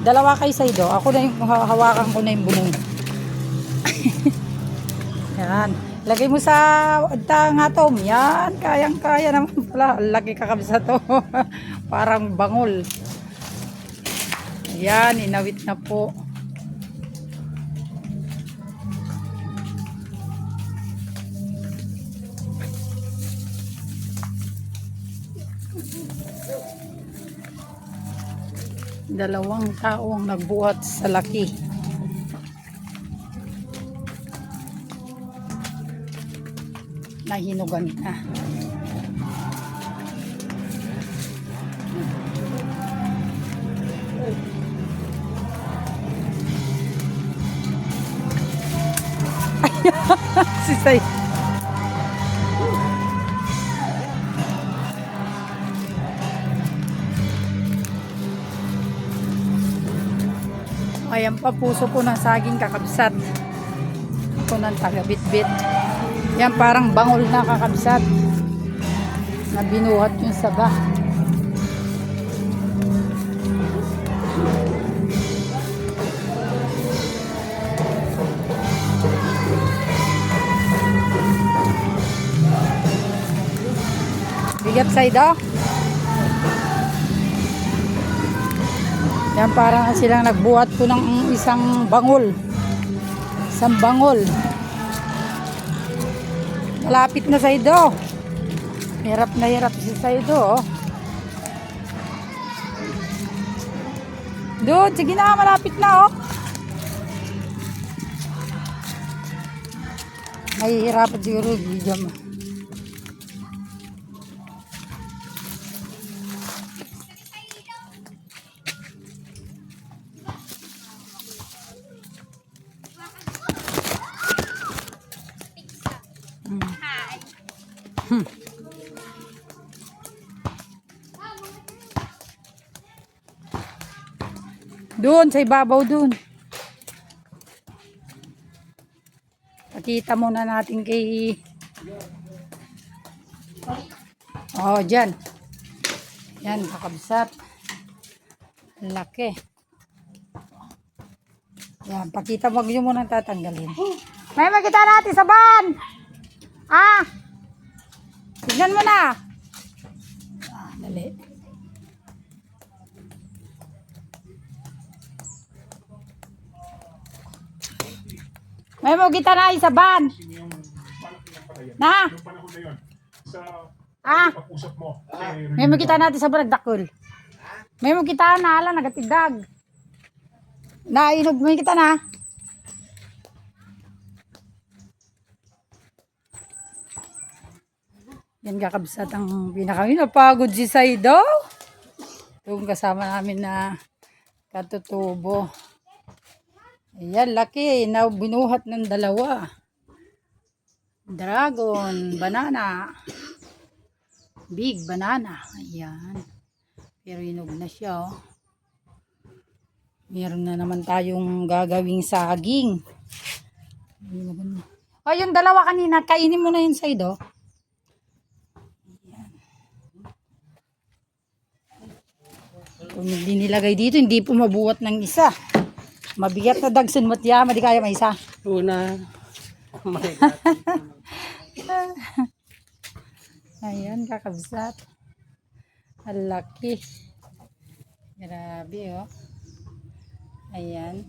Dalawa kayo sa ido. Ako na yung hawakan ko na yung bunong. Yan. Lagay mo sa tangatom. Yan. Kayang-kaya naman pala. Lagi kakabsa to. Parang bangol. Yan. Inawit na po. Dalawang tao ang nagbuhat sa laki. Nahinugan na. Si Say. Ayan pa, puso po ng saging kakabsat. Ito ng taga-bit-bit. Yan parang bangol na kakabsat. Na binuhat yung saba. Bigat sa ido. Yan parang silang nagbuhat po ng isang bangol. Isang bangol. Malapit na sa ido. Hirap na hirap si Saido. Doon, sige na, malapit na oh. Mahihirapan siguro video mo. Doon, sa ibabaw doon. Pakita muna natin kay... Oh, dyan. Yan, kakabsat. Laki. Yan, pakita, wag nyo muna tatanggalin. May makita natin sa ban! Ah! Tignan mo na! Ah, dali. May makita na sa ban! Na! Ah! May makita natin sa baragdakol. May makita na ala, nagatidag. Nainog, may kita na. Yan kakabsat ang napagod si Saido. Itong kasama namin na katutubo. Ayan, laki. Binuhat ng dalawa. Dragon, banana. Big banana. Ayan. Pero inog na siya, oh. Meron na naman tayong gagawing saging. Oh, yung dalawa kanina, kainin mo na yun, Saido. Kung hindi nilagay dito, hindi po mabuhat ng isa. Mabigat na dagsun mo't yama, di kaya may isa. Una. Ayan, kakabsat. Ang laki. Grabe, oh. Ayan.